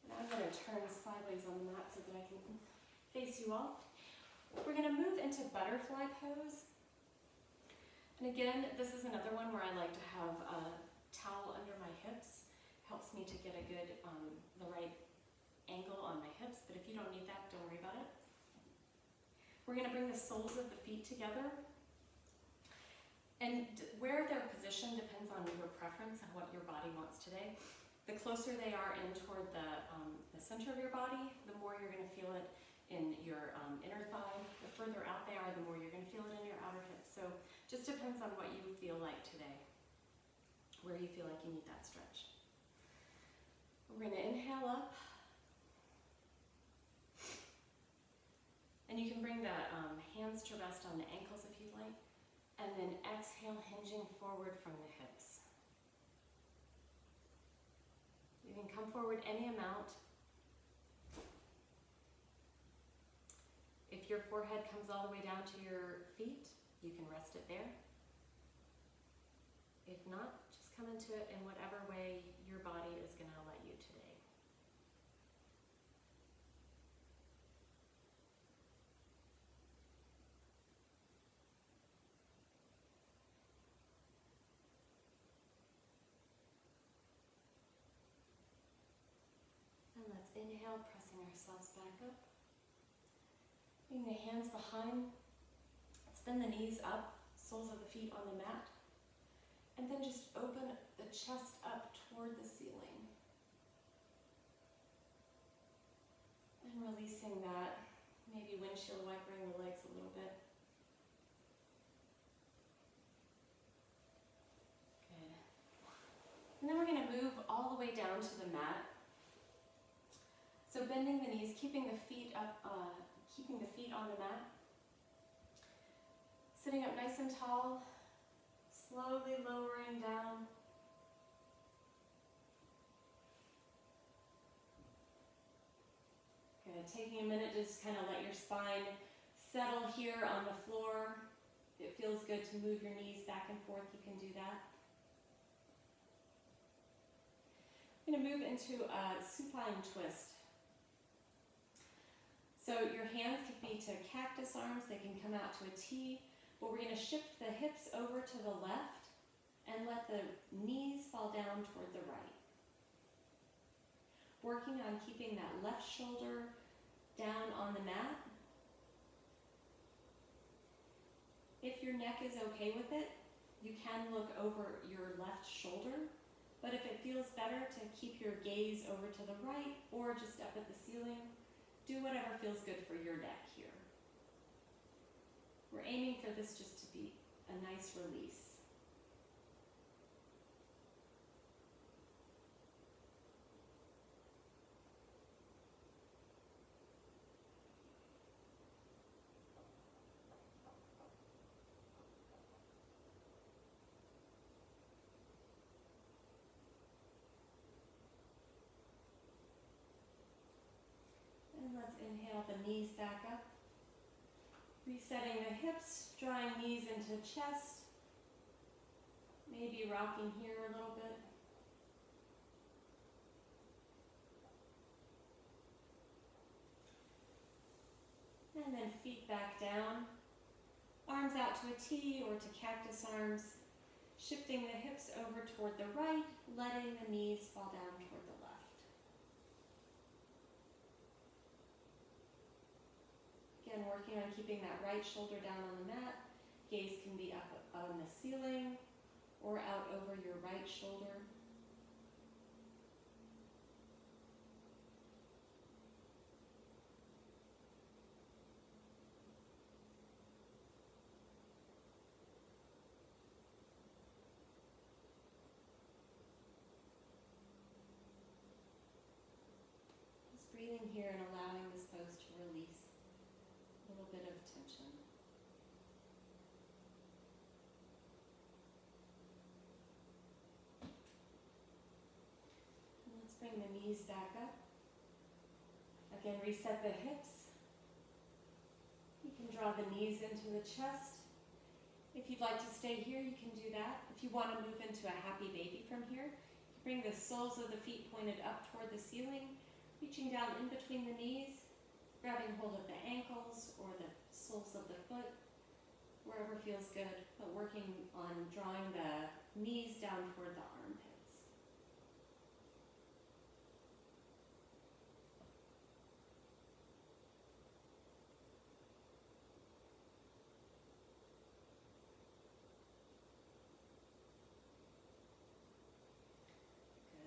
And I'm going to turn sideways on the mat so that I can face you all. We're going to move into butterfly pose. And again, this is another one where I like to have a towel under my hips. Helps me to get a good, the right angle on my hips, but if you don't need that, don't worry about it. We're going to bring the soles of the feet together. And where they're positioned depends on your preference and what your body wants today. The closer they are in toward the center of your body, the more you're going to feel it in your inner thigh. The further out they are, the more you're going to feel it in your outer hip. So just depends on what you feel like today, where you feel like you need that stretch. We're going to inhale up. And you can bring the hands to rest on the ankles if you'd like. And then exhale, hinging forward from the hips. You can come forward any amount. If your forehead comes all the way down to your feet, you can rest it there. If not, just come into it in whatever way your body is going to let you today. And let's inhale, pressing ourselves back up. Bring the hands behind, spin the knees up, soles of the feet on the mat, and then just open the chest up toward the ceiling. And releasing that, maybe windshield wipering the legs a little bit. Good. And then we're going to move all the way down to the mat. So bending the knees, keeping the feet up, keeping the feet on the mat. Sitting up nice and tall, slowly lowering down. Good. Taking a minute to just kind of let your spine settle here on the floor. If it feels good to move your knees back and forth, you can do that. I'm going to move into a supine twist. So your hands could be to cactus arms, they can come out to a T, but we're going to shift the hips over to the left and let the knees fall down toward the right. Working on keeping that left shoulder down on the mat. If your neck is okay with it, you can look over your left shoulder, but if it feels better to keep your gaze over to the right or just up at the ceiling, do whatever feels good for your neck here. We're aiming for this just to be a nice release. And let's inhale the knees back up. Resetting the hips, drawing knees into chest. Maybe rocking here a little bit. And then feet back down. Arms out to a T or to cactus arms. Shifting the hips over toward the right, letting the knees fall down toward the left. Again, working on keeping that right shoulder down on the mat. Gaze can be up on the ceiling or out over your right shoulder. Breathing here and allowing this pose to release a little bit of tension. And let's bring the knees back up. Again, reset the hips. You can draw the knees into the chest. If you'd like to stay here, you can do that. If you want to move into a happy baby from here, you bring the soles of the feet pointed up toward the ceiling. Reaching down in between the knees, grabbing hold of the ankles or the soles of the foot, wherever feels good, but working on drawing the knees down toward the armpits.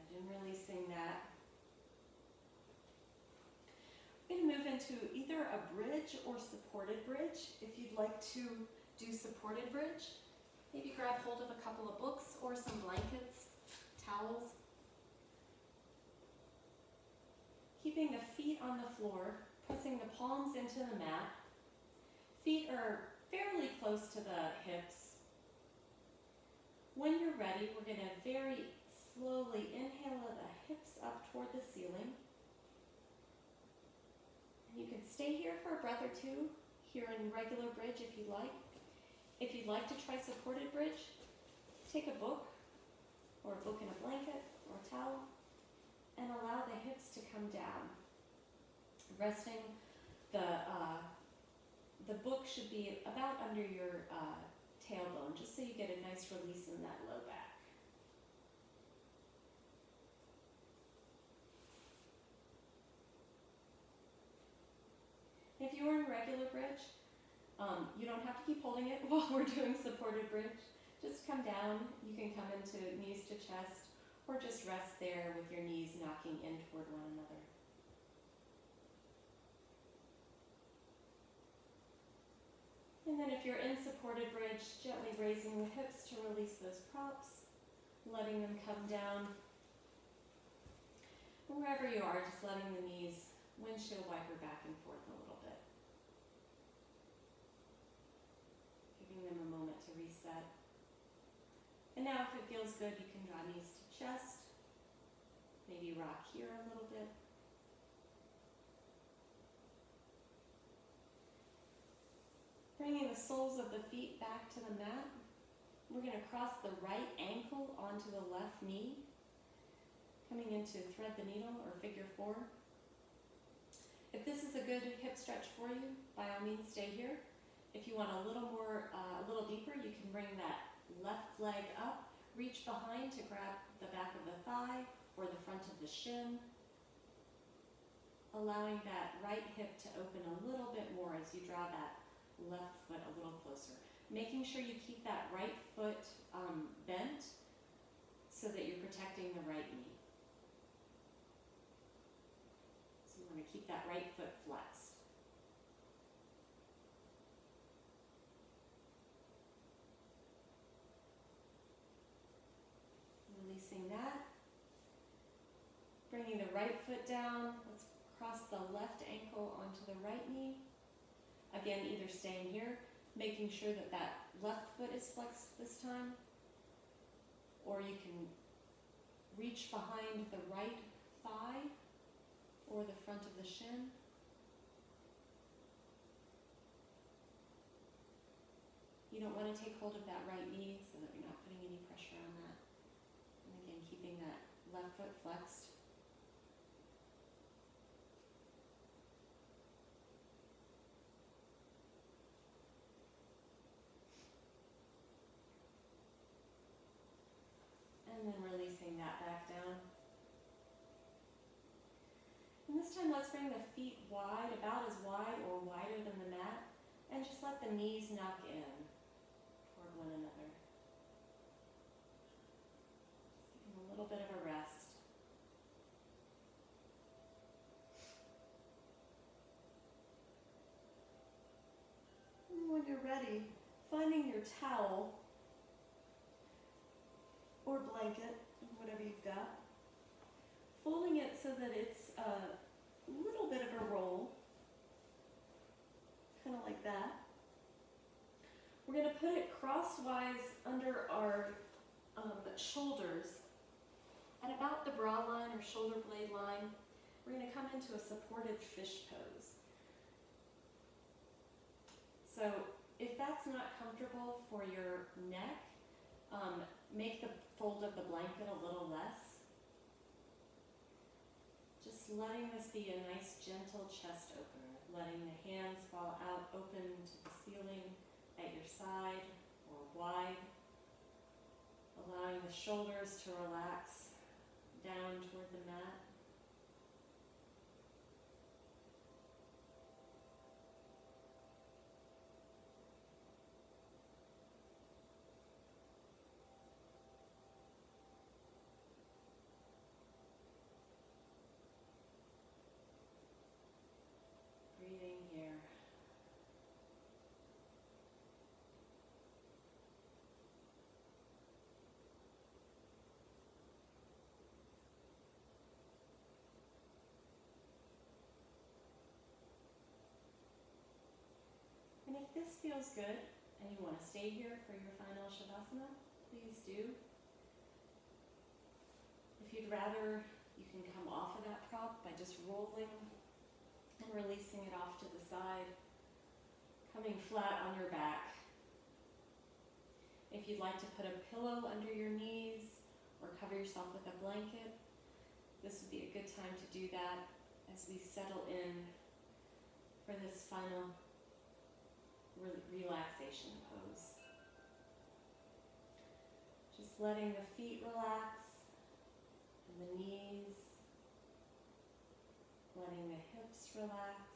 Good, and releasing that. We're going to move into either a bridge or supported bridge. If you'd like to do supported bridge, maybe grab hold of a couple of books or some blankets, towels. Keeping the feet on the floor, pressing the palms into the mat. Feet are fairly close to the hips. When you're ready, we're going to very slowly inhale the hips up toward the ceiling. You can stay here for a breath or two, here in regular bridge if you'd like. If you'd like to try supported bridge, take a book, or a book and a blanket, or a towel, and allow the hips to come down. Resting, the book should be about under your tailbone, just so you get a nice release in that low back. If you are in regular bridge, you don't have to keep holding it while we're doing supported bridge. Just come down. You can come into knees to chest, or just rest there with your knees knocking in toward one another. And then if you're in supported bridge, gently raising the hips to release those props, letting them come down. And wherever you are, just letting the knees windshield wiper back and forth a little bit. Giving them a moment to reset. And now if it feels good, you can draw knees to chest. Maybe rock here a little bit. Bringing the soles of the feet back to the mat. We're going to cross the right ankle onto the left knee. Coming into thread the needle or figure four. If this is a good hip stretch for you, by all means stay here. If you want a little more, a little deeper, you can bring that left leg up, reach behind to grab the back of the thigh or the front of the shin, allowing that right hip to open a little bit more as you draw that left foot a little closer. Making sure you keep that right foot bent so that you're protecting the right knee. So you want to keep that right foot flexed. Releasing that. Bringing the right foot down. Let's cross the left ankle onto the right knee. Again, either staying here, making sure that that left foot is flexed this time, or you can reach behind the right thigh or the front of the shin. You don't want to take hold of that right knee so that you're not putting any pressure on that. And again, keeping that left foot flexed. let's bring the feet wide, about as wide or wider than the mat, and just let the knees knock in toward one another. Just giving a little bit of a rest. And when you're ready, finding your towel or blanket, whatever you've got, folding it so that it's a little bit of a roll, kind of like that. We're going to put it crosswise under our shoulders at about the bra line or shoulder blade line. We're going to come into a supported fish pose. So if that's not comfortable for your neck, make the fold of the blanket a little less. Just letting this be a nice gentle chest opener, letting the hands fall out open to the ceiling at your side or wide, allowing the shoulders to relax down toward the mat. Breathing here. And if this feels good and you want to stay here for your final Shavasana, please do. If you'd rather, you can come off of that prop by just rolling and releasing it off to the side, coming flat on your back. If you'd like to put a pillow under your knees or cover yourself with a blanket, this would be a good time to do that as we settle in for this final relaxation pose. Just letting the feet relax and the knees, letting the hips relax,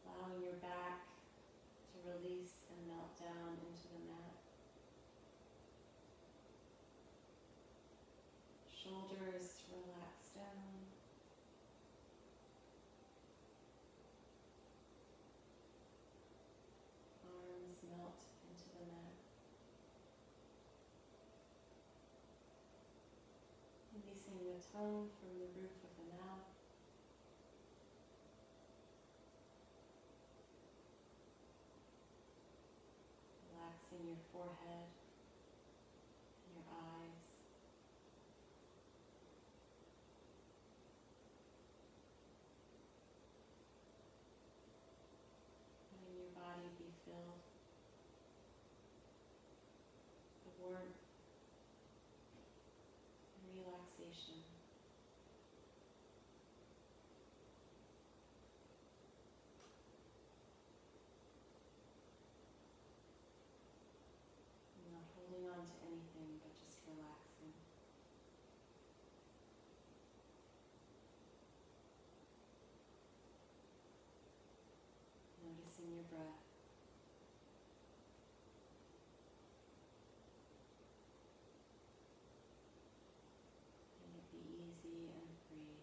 allowing your back to release and melt down into the mat. Shoulders relax down. Arms melt into the mat. Releasing the tongue from the roof of the mouth. Relaxing your forehead and your eyes. Letting your body be filled with warmth and relaxation. Not holding on to anything, but just relaxing. Noticing your breath. Letting it be easy and free.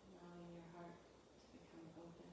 Allowing your heart to become open.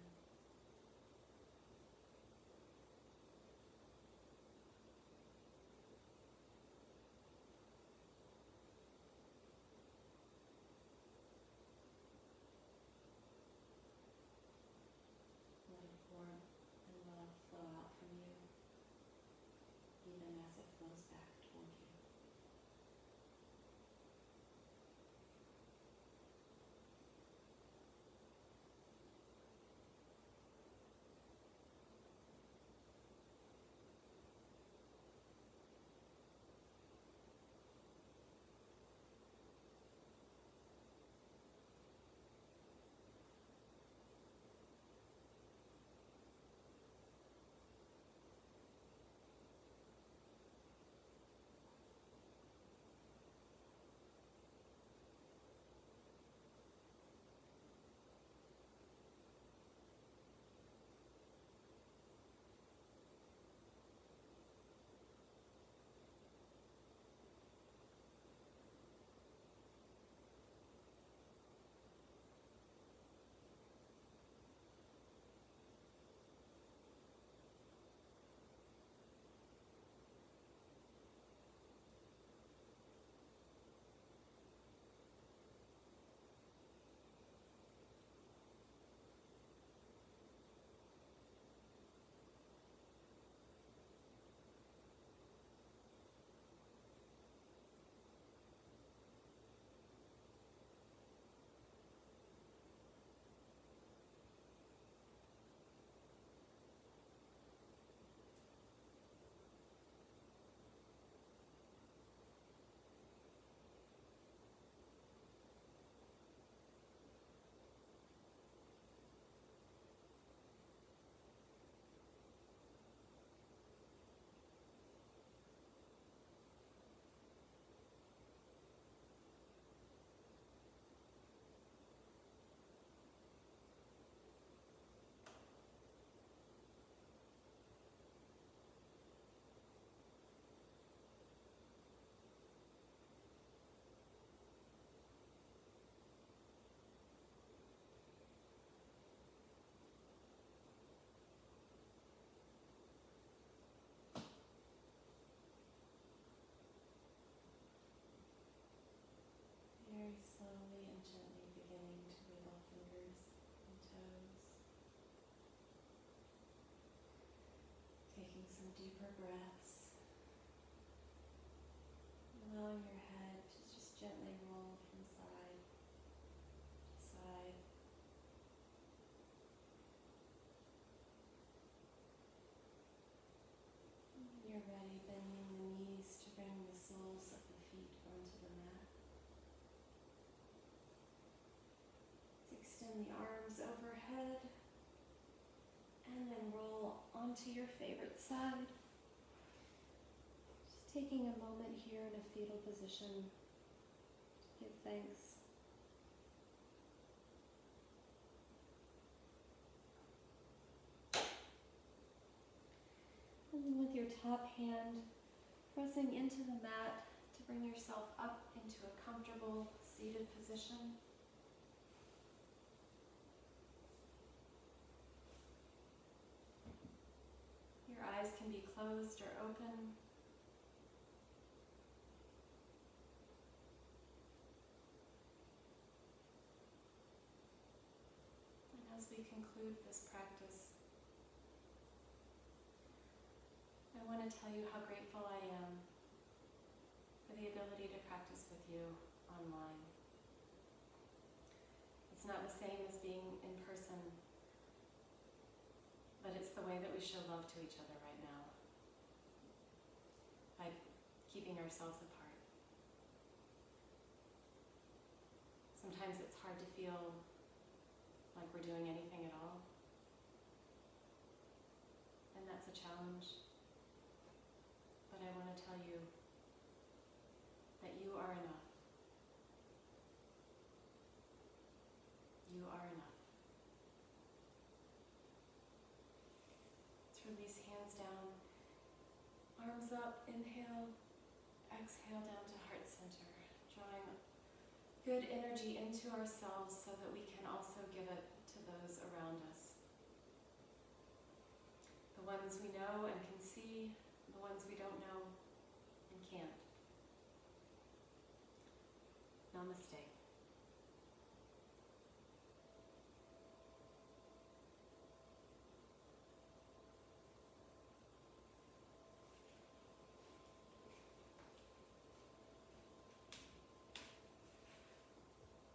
Send the arms overhead and then roll onto your favorite side. Just taking a moment here in a fetal position to give thanks. And then with your top hand pressing into the mat to bring yourself up into a comfortable seated position. Your eyes can be closed or open. And as we conclude this practice, I want to tell you how grateful I am for the ability to practice with you online. It's not the same as being in person, but it's the way that we show love to each other right now, by keeping ourselves apart. Sometimes it's hard to feel like we're doing anything at all, and that's a challenge. But I want to tell you that you are enough. You are enough. Let's release hands down, arms up, inhale, exhale down to heart center, drawing good energy into ourselves so that we can also give it to those around us. The ones we know and can see, the ones we don't know and can't. Namaste.